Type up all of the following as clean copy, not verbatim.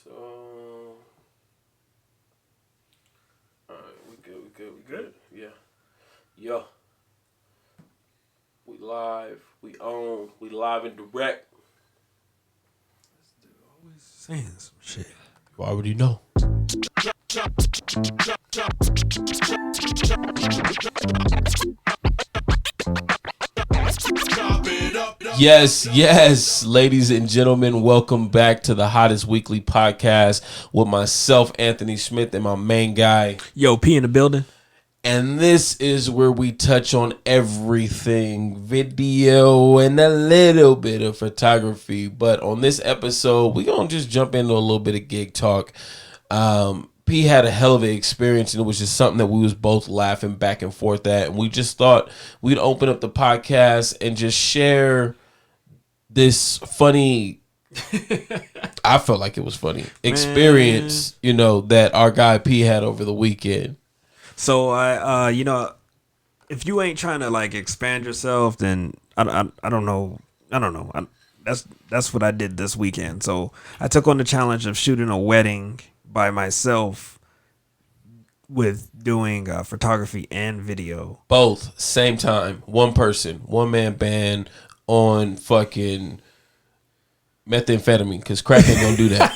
So, all right, we good. Yeah. Yo, we live, we own, we live and direct. This dude always saying some shit. You already know. Yes, ladies and gentlemen, welcome back to the hottest weekly podcast with myself, Anthony Smith, and my main guy. Yo, P in the building. And this is where we touch on everything, video and a little bit of photography. But on this episode, we're going to just jump into a little bit of gig talk. P had a hell of an experience, and it was just something that we was both laughing back and forth at. And we just thought we'd open up the podcast and just share this funny, I felt like it was funny, experience, that our guy P had over the weekend. So if you ain't trying to like expand yourself, then I don't know. That's what I did this weekend. So I took on the challenge of shooting a wedding by myself with doing photography and video. Both, same time, one person, one man band on fucking methamphetamine, because crack ain't gonna do that.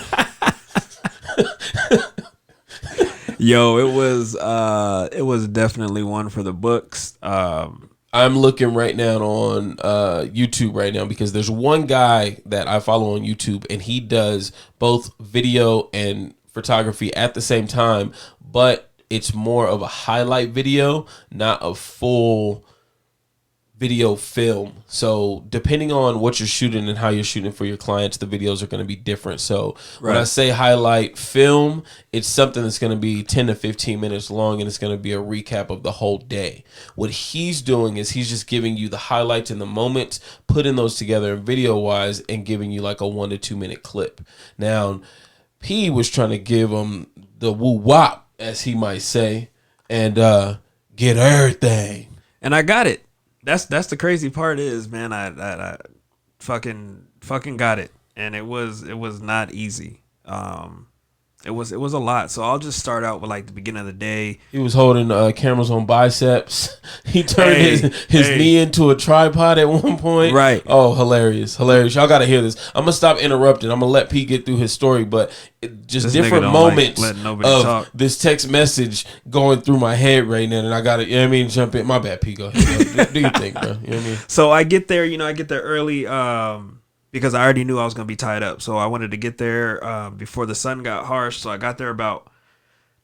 Yo, it was definitely one for the books. I'm looking right now on YouTube right now because there's one guy that I follow on YouTube, and he does both video and photography at the same time, but it's more of a highlight video, not a full video film. So depending on what you're shooting and how you're shooting for your clients, the videos are going to be different. So when I say highlight film, it's something that's going to be 10 to 15 minutes long, and it's going to be a recap of the whole day. What he's doing is he's just giving you the highlights in the moments, putting those together video wise, and giving you like a 1 to 2 minute clip. Now, P was trying to give him the woo wop, as he might say, and get everything. And I got it. That's the crazy part is, man, I fucking got it, and it was not easy. It was a lot. So I'll just start out with like the beginning of the day. He was holding cameras on biceps. He turned his knee into a tripod at one point. Right. Oh, hilarious. Y'all got to hear this. I'm going to stop interrupting. I'm going to let Pete get through his story, but just this different moments of talk. This text message going through my head right now, and I got to, jump in. My bad, Pete. Go ahead. Do you think, bro? You know what I mean? So I get there, early, because I already knew I was going to be tied up. So I wanted to get there before the sun got harsh. So I got there about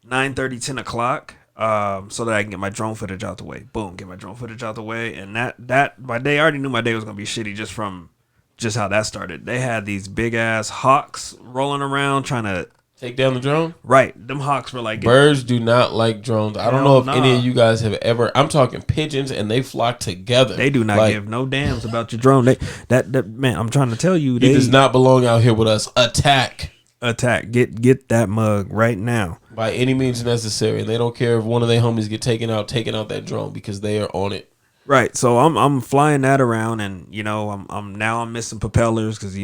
9:30, 10 o'clock so that I can get my drone footage out the way. Boom, get my drone footage out the way. And that my day, I already knew my day was going to be shitty just from just how that started. They had these big-ass hawks rolling around trying to take down the drone? Right. Them hawks were like... Birds do not like drones. I don't know if any of you guys have ever... I'm talking pigeons, and they flock together. They do not give no damns about your drone. Man, I'm trying to tell you. He does not belong out here with us. Attack. Get that mug right now. By any means necessary. And they don't care if one of their homies get taking out that drone, because they are on it. Right. So I'm flying that around, and, I'm missing propellers because,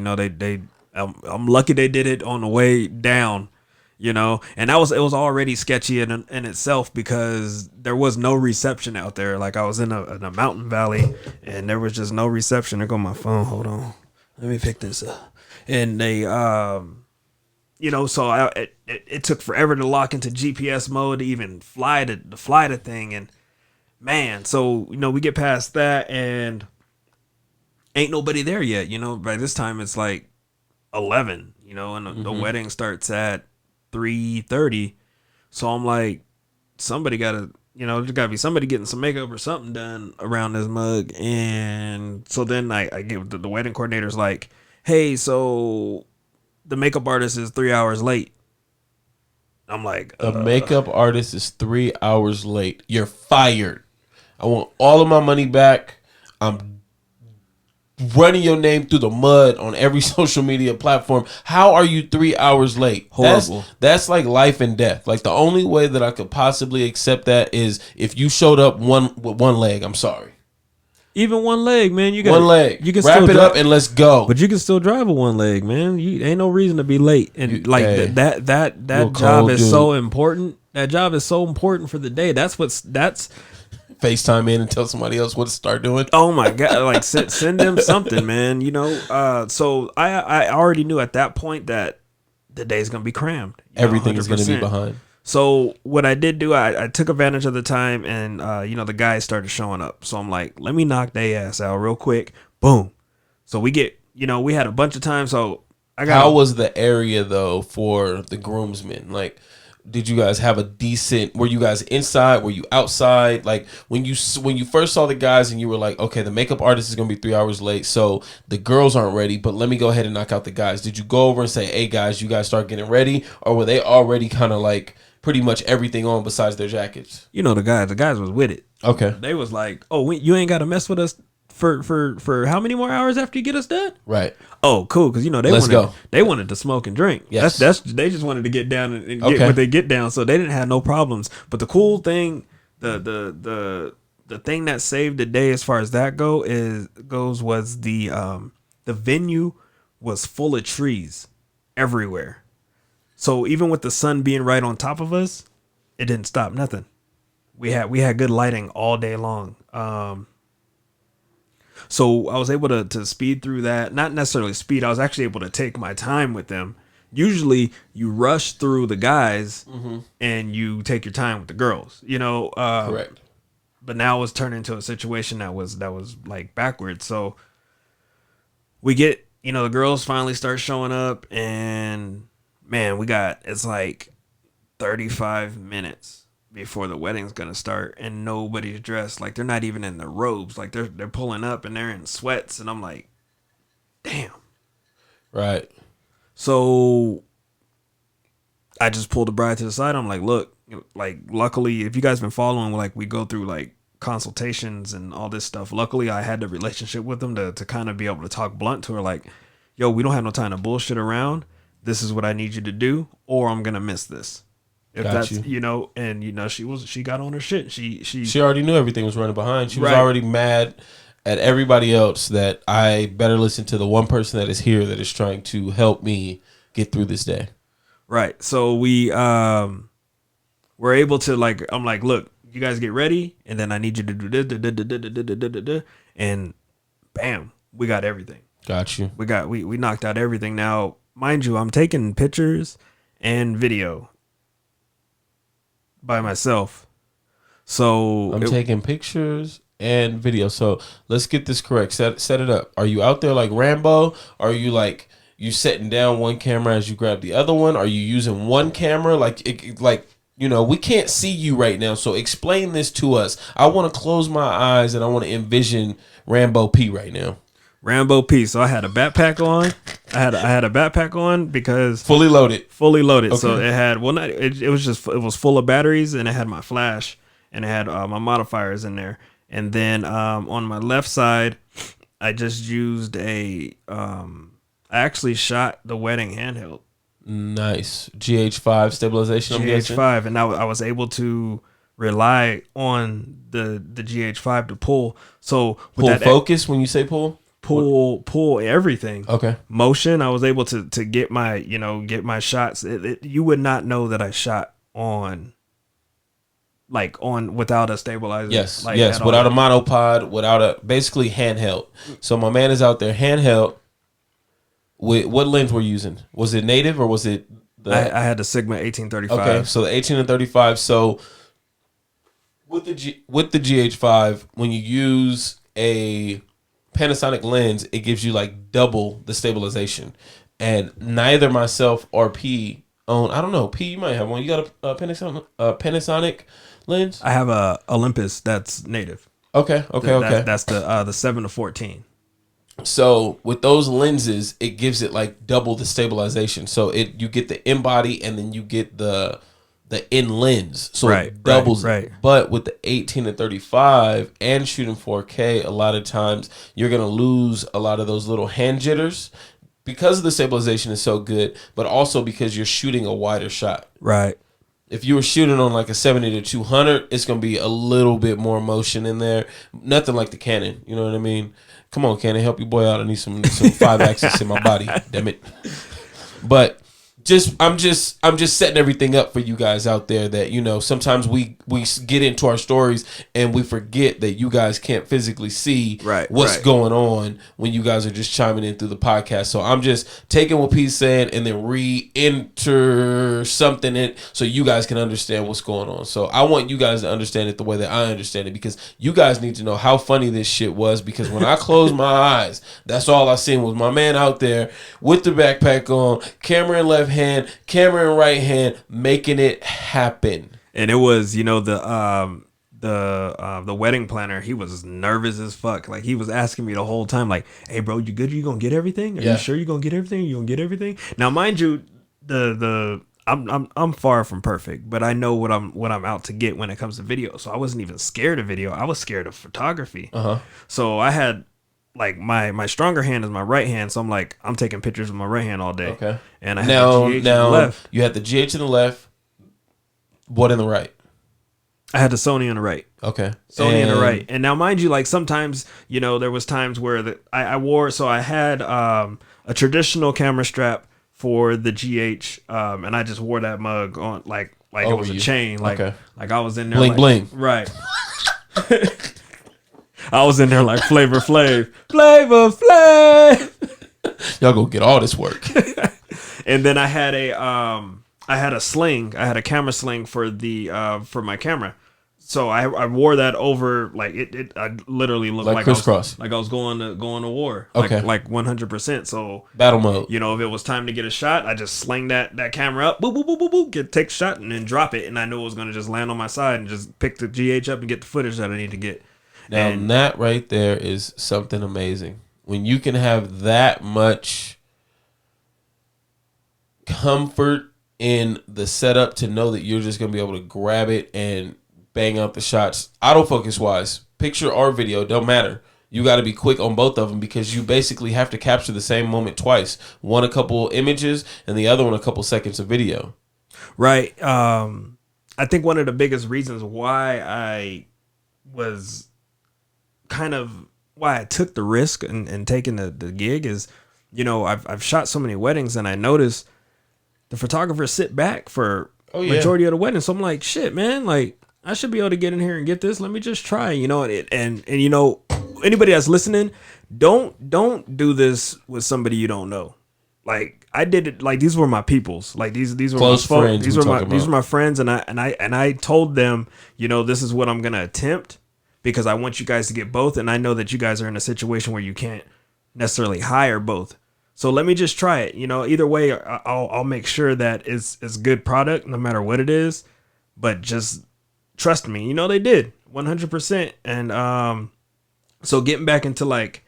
I'm lucky they did it on the way down, and it was already sketchy in itself because there was no reception out there. Like I was in a mountain valley, and there was just no reception. There go my phone. Hold on, let me pick this up. And they, so it took forever to lock into GPS mode to even fly the thing, and man, so we get past that and ain't nobody there yet. By this time it's like 11, and the wedding starts at 3:30. So I'm like, somebody gotta, there's gotta be somebody getting some makeup or something done around this mug. And so then I give the wedding coordinator's like, hey, so the makeup artist is 3 hours late. I'm like, the makeup artist is 3 hours late. You're fired. I want all of my money back. I'm running your name through the mud on every social media platform. How are you 3 hours late? Horrible. That's like life and death. Like the only way that I could possibly accept that is if you showed up with one leg. I'm sorry. Even one leg, man. You got one leg. You can Wrap still it up and let's go. but you can still drive a one leg, man. You ain't no reason to be late. And like hey, that job is so important. That job is so important for the day. That's FaceTime in and tell somebody else what to start doing. oh my god! Like send them something, man. You know. So I already knew at that point that the day's gonna be crammed. Everything is gonna be behind. So what I did do, I took advantage of the time, and the guys started showing up. So I'm like, let me knock their ass out real quick. Boom. So we had a bunch of time. So How was the area though for the groomsmen? Like, did you guys have a decent? Were you guys inside? Were you outside? Like when you first saw the guys and you were like, okay, the makeup artist is gonna be 3 hours late, so the girls aren't ready. But let me go ahead and knock out the guys. Did you go over and say, hey guys, you guys start getting ready, or were they already kind of like pretty much everything on besides their jackets? The guys was with it. Okay, they was like, oh, you ain't got to mess with us for how many more hours after you get us done? Right. Oh, cool, because they wanted to smoke and drink. Yes. That's they just wanted to get down and get what they get down, so they didn't have no problems. But the cool thing, the thing that saved the day as far as that goes was the venue was full of trees everywhere. So even with the sun being right on top of us, it didn't stop nothing. We had good lighting all day long. So I was able to speed through that. Not necessarily speed. I was actually able to take my time with them. Usually you rush through the guys and you take your time with the girls, correct. But now it was turned into a situation that was like backwards. So we get, the girls finally start showing up, and man, it's like 35 minutes before the wedding's gonna start, and nobody's dressed. Like, they're not even in their robes. Like, they're pulling up and they're in sweats, and I'm like, damn. Right. So I just pulled the bride to the side. I'm like, look, like, luckily, if you guys been following, like, we go through like consultations and all this stuff. Luckily, I had the relationship with them to kind of be able to talk blunt to her, like, yo, we don't have no time to bullshit around. This is what I need you to do, or I'm gonna miss this. If got that's you. And she got on her shit. She already knew everything was running behind. She was already mad at everybody else that I better listen to the one person that is here that is trying to help me get through this day. Right. So we were able to, like, I'm like, look, you guys get ready, and then I need you to do this, and bam, we got everything. Got you. We knocked out everything. Now, mind you, I'm taking pictures and video by myself. So I'm taking pictures and video. So let's get this correct. Set it up. Are you out there like Rambo? Are you like you setting down one camera as you grab the other one? Are you using one camera? We can't see you right now. So explain this to us. I want to close my eyes and I want to envision Rambo P right now. Rambo P. So I had a backpack on. I had a backpack on because fully loaded. Okay. So it had it was full of batteries, and it had my flash, and it had my modifiers in there. And then on my left side, I just used I actually shot the wedding handheld. Nice. GH5 stabilization. GH5, and I was able to rely on the GH5 to pull. So with pull focus when you say pull everything. Okay. Motion, I was able to get my shots. You would not know that I shot on without a stabilizer. Yes. Without a monopod, without a basically handheld. So my man is out there handheld. What lens were you using? Was it native or was it I had the Sigma 1835. Okay, so the 18 and 35. So with the GH5, when you use a Panasonic lens, it gives you like double the stabilization. And neither myself or P own. I don't know. P, you might have one. You got a Panasonic lens? I have a Olympus that's native. Okay. That's the 7-14. So with those lenses, it gives it like double the stabilization. So you get the in body and then you get the in lens. So it doubles. Right. But with the 18 and 35 and shooting 4K, a lot of times you're gonna lose a lot of those little hand jitters because the stabilization is so good, but also because you're shooting a wider shot. Right. If you were shooting on like a 70 to 200, it's gonna be a little bit more motion in there. Nothing like the Canon. You know what I mean? Come on, Canon, help your boy out. I need some 5-axis in my body. Damn it. But I'm just setting everything up for you guys out there that, you know, sometimes we get into our stories and we forget that you guys can't physically see what's going on when you guys are just chiming in through the podcast. So I'm just taking what Pete's saying and then re-enter something in so you guys can understand what's going on. So I want you guys to understand it the way that I understand it, because you guys need to know how funny this shit was, because when I closed my eyes, that's all I seen was my man out there with the backpack on, camera in left hand, camera in right hand, making it happen. And it was, you know, the wedding planner, he was nervous as fuck. Like, he was asking me the whole time, like, hey bro, you good? You gonna get everything? Are you sure you gonna get everything? You gonna get everything? Now mind you, I'm far from perfect, but I know what I'm out to get when it comes to video. So I wasn't even scared of video. I was scared of photography. So I had, like, my stronger hand is my right hand, so I'm taking pictures with my right hand all day. Okay. And I had the GH in the left. You had the GH in the left. What in the right? I had the Sony on the right. Okay. Sony on the right. And now, mind you, like, sometimes, you know, there was times where I wore, so I had a traditional camera strap for the GH, and I just wore that mug on like it was a chain, like I was in there bling like, bling. Right. I was in there like Flavor Flav. Y'all go get all this work. And then I had a sling. I had a camera sling for my camera. So I wore that over, like I literally looked like crisscross. I was going to war. Okay. Like 100%. So battle mode. You know, if it was time to get a shot, I just sling that camera up, boop, boop, boop, boop, boop, take a shot and then drop it, and I knew it was gonna just land on my side and just pick the GH up and get the footage that I need to get. Now, that right there is something amazing. When you can have that much comfort in the setup to know that you're just going to be able to grab it and bang out the shots, autofocus-wise, picture or video, don't matter. You got to be quick on both of them, because you basically have to capture the same moment twice. One, a couple images, and the other one, a couple seconds of video. Right. I think one of the biggest reasons why I took the risk and taking the gig is, you know, I've shot so many weddings, and I noticed the photographers sit back for majority of the wedding. So I'm like, shit, man, like, I should be able to get in here and get this. Let me just try, you know. And you know, anybody that's listening, don't do this with somebody you don't know. Like, I did it, like, these were my peoples. Like, these were close my friends. These were my friends, and I told them, you know, this is what I'm gonna attempt, because I want you guys to get both, and I know that you guys are in a situation where you can't necessarily hire both. So let me just try it. You know, either way, I'll make sure that it's good product no matter what it is. But just trust me. You know, they did 100%. And so getting back into like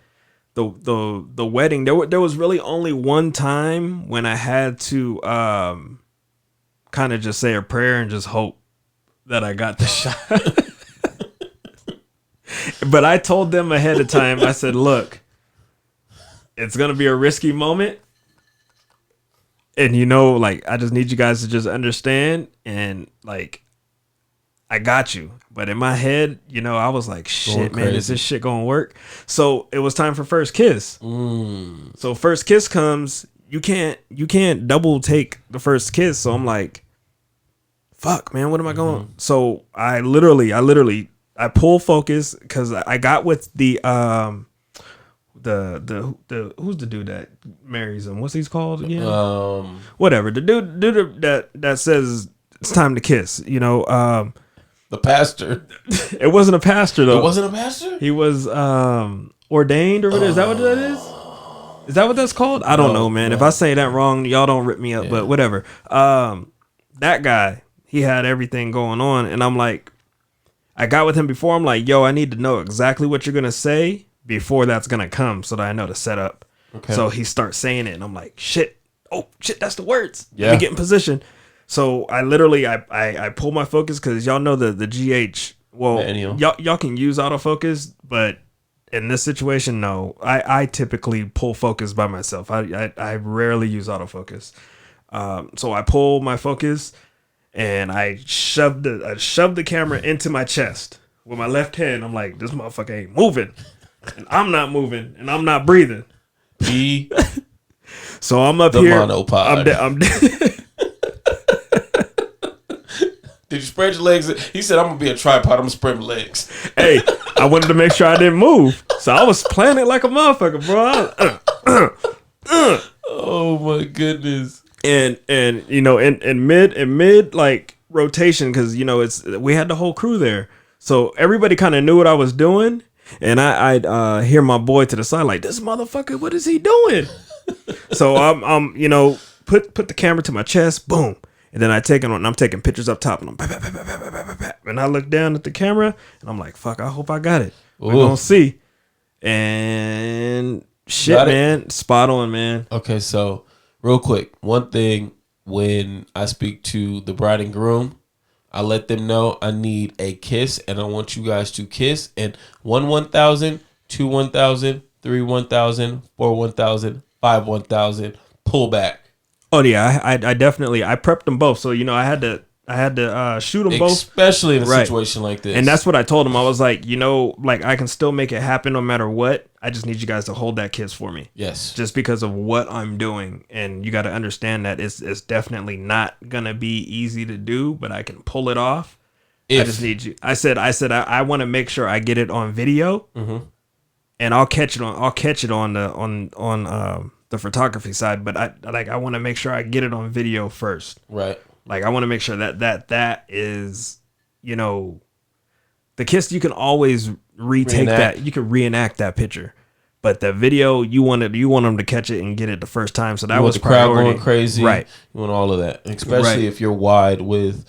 the wedding, there was really only one time when I had to kind of just say a prayer and just hope that I got the shot. But I told them ahead of time, I said, look, it's going to be a risky moment. And, you know, like, I just need you guys to just understand. And, like, I got you. But in my head, you know, I was like, shit, man, is this shit going to work? So it was time for first kiss. So first kiss comes, you can't double take the first kiss. So I'm like, fuck, man, what am I going? So I pull focus, because I got with the who's the dude that marries him? What's he's called again? Whatever. The dude that says it's time to kiss. You know, the pastor. It wasn't a pastor though. It wasn't a pastor. He was ordained or whatever. Is that what that is? Is that what that's called? I don't know, man. No. If I say that wrong, y'all don't rip me up. Yeah. But whatever. That guy, he had everything going on, and I'm like, I got with him before. I'm like, yo, I need to know exactly what you're gonna say before that's gonna come, so that I know to set up. Okay. So he starts saying it, and I'm like, shit. Oh shit, that's the words. Yeah. Let me get in position. So I literally I pull my focus, because y'all know the GH. Well, y'all can use autofocus, but in this situation, no. I typically pull focus by myself. I rarely use autofocus. So I pull my focus, and I shoved the camera into my chest with my left hand. I'm like, this motherfucker ain't moving, and I'm not moving, and I'm not breathing. So I'm up the here. Monopod. I'm Did you spread your legs? He said, I'm going to be a tripod. I'm going to spread my legs. Hey, I wanted to make sure I didn't move. So I was playing it like a motherfucker, bro. Oh, my goodness. And you know, in mid like rotation, because, you know, we had the whole crew there. So everybody kind of knew what I was doing. And I'd hear my boy to the side like, this motherfucker, what is he doing? So I'm you know, put the camera to my chest, boom. And then I'm taking pictures up top, and and I look down at the camera, and I'm like, "Fuck! I hope I got it. We're gonna see." And shit, man, spot on, man. Okay, so real quick, one thing: when I speak to the bride and groom, I let them know I need a kiss, and I want you guys to kiss. And 1,000, 2 1,000, 3 1,000, 4 1,000, 5 1,000. Pull back. Oh yeah, I definitely I prepped them both, so you know I had to shoot them both, especially in a situation like this. And that's what I told them. I was like, you know, like I can still make it happen no matter what. I just need you guys to hold that kiss for me. Yes, just because of what I'm doing, and you got to understand that it's definitely not gonna be easy to do, but I can pull it off. I just need you. I said I want to make sure I get it on video, and I'll catch it on the photography side, but I want to make sure I get it on video first. Right. Like I want to make sure that is, you know, the kiss, you can always retake that. You can reenact that picture. But the video, you want them to catch it and get it the first time. So that was the crowd going crazy. Right. You want all of that. Especially if you're wide with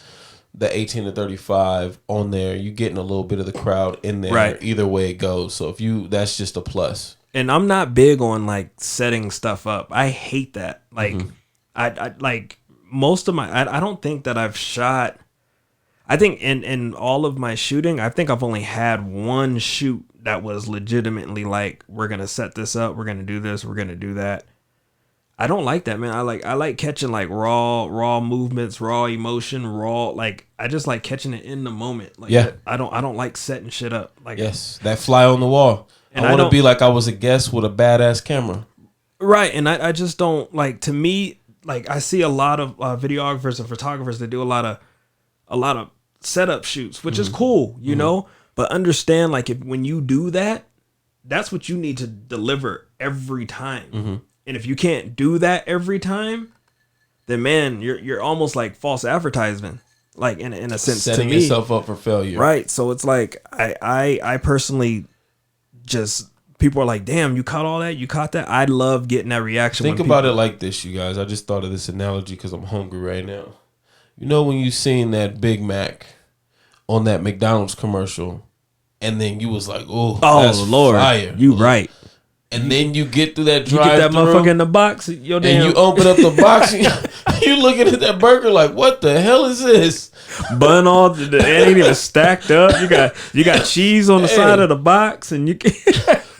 the 18 to 35 on there, you're getting a little bit of the crowd in there. Right. Either way it goes. So that's just a plus. And I'm not big on like setting stuff up. I hate that. Like I like most of I don't think that I've shot. I think in all of my shooting, I think I've only had one shoot that was legitimately like, we're gonna set this up, we're gonna do this, we're gonna do that. I don't like that, man. I like catching like raw movements, raw emotion, like I just like catching it in the moment. Like I don't like setting shit up. Like that fly on the wall. And I want to be like I was a guest with a badass camera. Right. And I just don't like, to me, like I see a lot of videographers and photographers that do a lot of setup shoots, which is cool, you know, but understand like when you do that, that's what you need to deliver every time. And if you can't do that every time, then man, you're almost like false advertisement, like in a sense, setting to me, yourself up for failure. Right. So it's like, I personally, just people are like, damn, you caught all that? You caught that? I love getting that reaction. Think about it like this, you guys. I just thought of this analogy because I'm hungry right now. You know when you seen that Big Mac on that McDonald's commercial, and then you was like, oh that's Lord, fire. You right. And then you get through that drive-thru. You get that motherfucker in the box. And you open up the box. And you looking at that burger like, what the hell is this? Bun all, it ain't even stacked up. You got cheese on the side of the box, and you.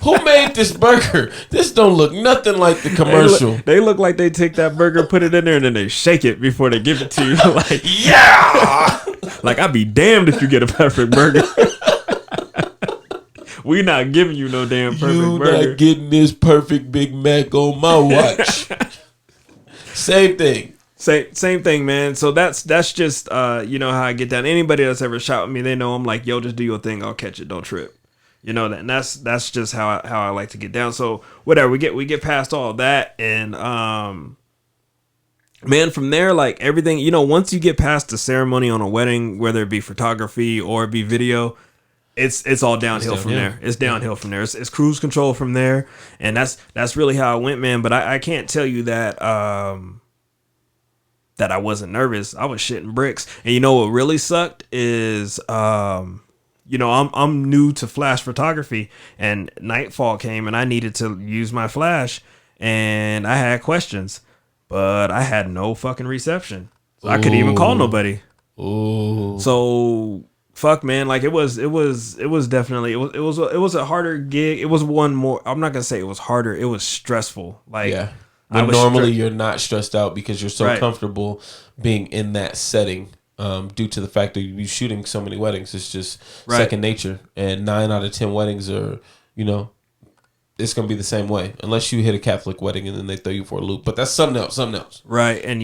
Who made this burger? This don't look nothing like the commercial. They look like they take that burger, put it in there, and then they shake it before they give it to you. Like yeah. Like I'd be damned if you get a perfect burger. We not giving you no damn perfect burger. You not getting this perfect Big Mac on my watch. Same thing. Same thing, man. So that's just you know how I get down. Anybody that's ever shot with me, they know I'm like, yo, just do your thing. I'll catch it. Don't trip. You know that. And that's just how I like to get down. So whatever, we get past all that, and man, from there, like everything, you know, once you get past the ceremony on a wedding, whether it be photography or it be video, it's all downhill from there. It's downhill from there. It's cruise control from there, and that's really how it went, man. But I can't tell you that that I wasn't nervous. I was shitting bricks, and you know what really sucked is you know, I'm new to flash photography, and nightfall came, and I needed to use my flash, and I had questions, but I had no fucking reception. So I couldn't even call nobody. Ooh. So fuck, man. Like it was definitely it was a harder gig. It was one more. I'm not gonna say it was harder. It was stressful. Like But normally you're not stressed out because you're so comfortable being in that setting. due to the fact that you're shooting so many weddings. It's just Right. second nature, and 9 out of 10 weddings are, it's gonna be the same way unless you hit a Catholic wedding and then they throw you for a loop. But that's something else. Something else. Right. And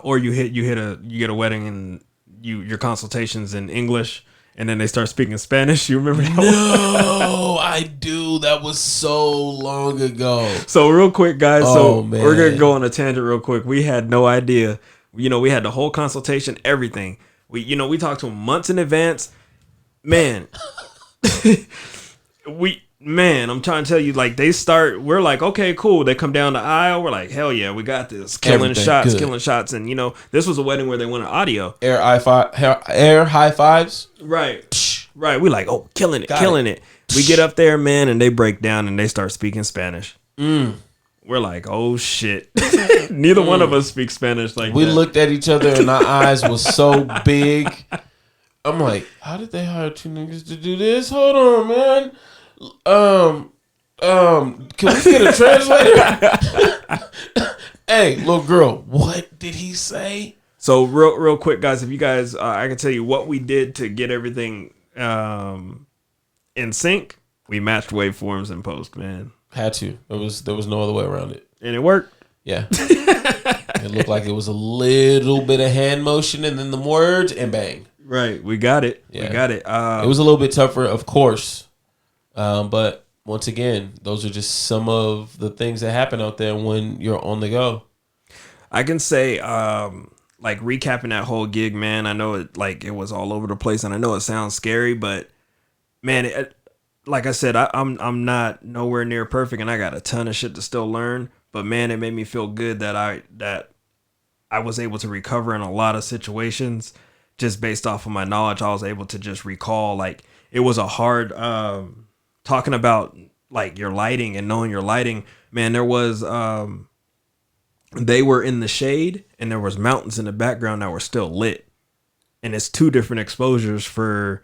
or you get a wedding and your consultations in English and then they start speaking Spanish. You remember that one? No, I do. That was so long ago. So real quick, guys. Man. We're gonna go on a tangent real quick. We had no idea. We had the whole consultation, everything. We talked to them months in advance. Man, I'm trying to tell you, like we're like, okay, cool. They come down the aisle. We're like, hell yeah, we got this. Killing shots. And this was a wedding where they wanted audio. Air high fives. Right. Right. We like, oh, killing it. We get up there, man, and they break down and they start speaking Spanish. We're like, oh shit. Neither one of us speaks Spanish like we that. looked at each other and our eyes was so big. I'm like, how did they hire 2 niggas to do this? Hold on, man. Can we get a translator? Hey, little girl, what did he say? So real quick, guys, if you guys, I can tell you what we did to get everything in sync. We matched waveforms in post, man. Had to. There was no other way around it. And it worked. Yeah. It looked like it was a little bit of hand motion and then the words and bang. Right. We got it. Yeah. We got it. It was a little bit tougher, of course. But once again, those are just some of the things that happen out there when you're on the go. I can say, like recapping that whole gig, man, I know it was all over the place and I know it sounds scary, but man, like I said, I'm not nowhere near perfect and I got a ton of shit to still learn, but man, it made me feel good that I was able to recover in a lot of situations just based off of my knowledge. I was able to just recall, like, it was a hard, talking about like your lighting and knowing your lighting, man, there was, they were in the shade and there was mountains in the background that were still lit. And it's 2 different exposures for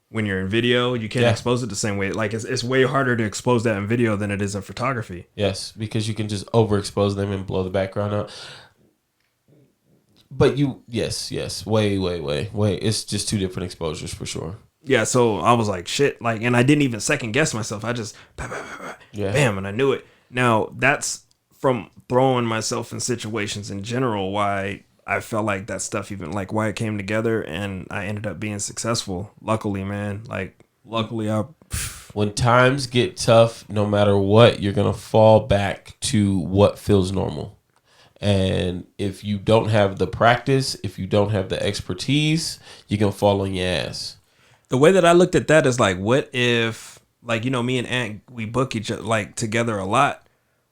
when you're in video. You can't expose it the same way. Like it's way harder to expose that in video than it is in photography. Yes, because you can just overexpose them and blow the background out. But yes, way. It's just 2 different exposures for sure. Yeah, so I was like, shit, like, and I didn't even second guess myself. I just, bam, and I knew it. Now, that's from throwing myself in situations in general, why I felt like that stuff, even like why it came together and I ended up being successful. Luckily, man, when times get tough, no matter what, you're going to fall back to what feels normal. And if you don't have the practice, if you don't have the expertise, you're going to fall on your ass. The way that I looked at that is like, what if, like, me and Ant, we book each other like together a lot.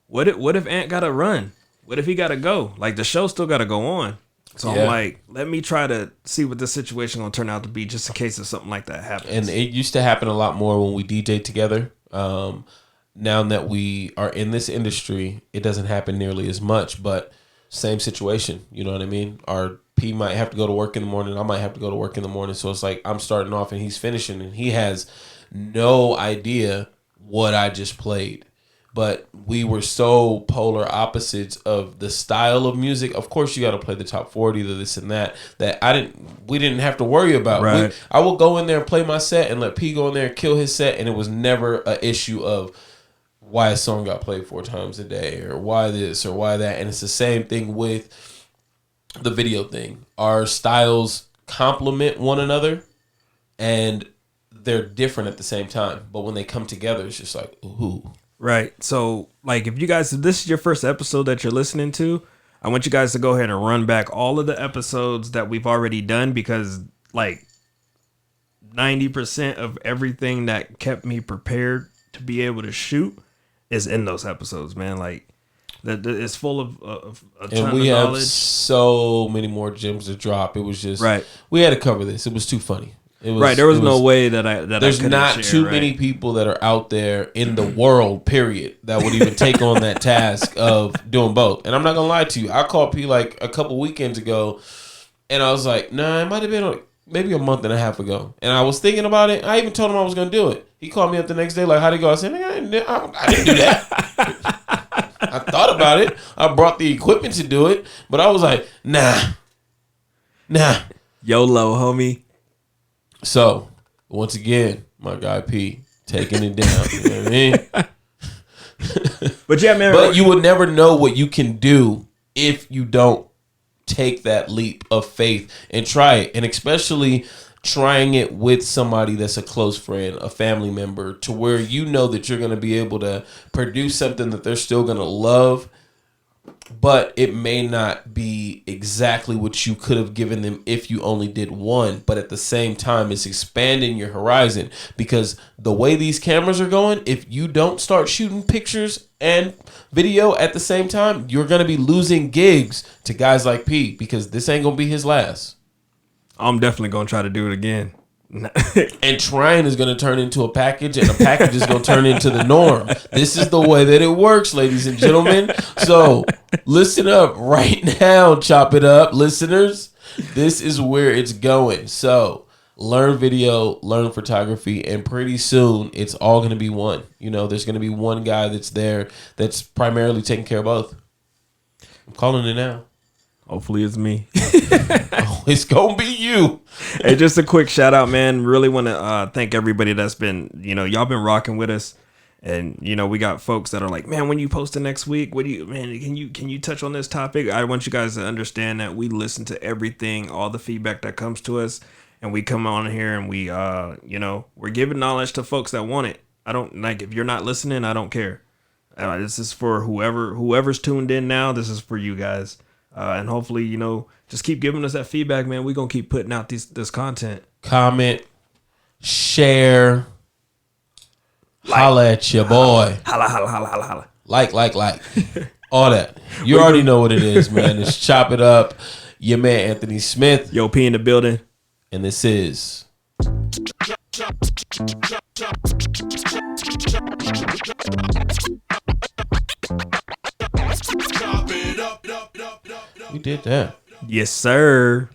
What if Ant got to run? What if he got to go? Like the show still got to go on. So I'm like, let me try to see what this situation gonna turn out to be, just in case if something like that happens. And it used to happen a lot more when we DJ'd together. Now that we are in this industry, it doesn't happen nearly as much, but same situation. You know what I mean? Our P might have to go to work in the morning. I might have to go to work in the morning. So it's like I'm starting off and he's finishing and he has no idea what I just played. But we were so polar opposites of the style of music. Of course, you got to play the top 40, this and that we didn't have to worry about. Right. I will go in there and play my set and let P go in there and kill his set. And it was never an issue of why a song got played 4 times a day or why this or why that. And it's the same thing with the video thing. Our styles complement one another and they're different at the same time. But when they come together, it's just like, ooh. Right. So, like, if this is your first episode that you're listening to, I want you guys to go ahead and run back all of the episodes that we've already done, because, like, 90% of everything that kept me prepared to be able to shoot is in those episodes, man. Like, that it's full of a ton and we of have knowledge. So many more gems to drop. It was just we had to cover this. It was too funny. There was no way that there's not too many people that are out there in the world, period, that would even take on that task of doing both. And I'm not gonna lie to you, I called P like a couple weekends ago, and I was like, nah, it might have been maybe a month and a half ago, and I was thinking about it. I even told him I was gonna do it. He called me up the next day like, how'd it go? I said, I didn't do that. I thought about it. I brought the equipment to do it, but I was like, nah. Nah. YOLO, homie. So, once again, my guy P taking it down. You know what I mean? But yeah, man. But you will never know what you can do if you don't take that leap of faith and try it. And especially trying it with somebody that's a close friend, a family member, to where you know that you're going to be able to produce something that they're still going to love, but it may not be exactly what you could have given them if you only did one. But at the same time, it's expanding your horizon, because the way these cameras are going, if you don't start shooting pictures and video at the same time, you're going to be losing gigs to guys like P, because this ain't going to be his last. I'm definitely going to try to do it again. And trying is going to turn into a package, and a package is going to turn into the norm. This is the way that it works, ladies and gentlemen. So listen up right now, chop it up, listeners. This is where it's going. So learn video, learn photography, and pretty soon it's all going to be one. You know, there's going to be one guy that's there that's primarily taking care of both. I'm calling it now. Hopefully it's me. Oh, it's gonna be you. Hey, just a quick shout out, man. Really want to thank everybody that's been, y'all been rocking with us. And, we got folks that are like, man, when you posting next week, can you touch on this topic? I want you guys to understand that we listen to everything, all the feedback that comes to us. And we come on here and we, we're giving knowledge to folks that want it. I don't like, if you're not listening, I don't care. This is for whoever's tuned in now. This is for you guys. And hopefully, just keep giving us that feedback, man. We're going to keep putting out this content. Comment, share, holla at your boy. Holla, holla, holla, holla, holla. Like. All that. You already know what it is, man. It's Chop It Up. Your man, Anthony Smith. Yo, P in the building. And this is... We did that. Yes, sir.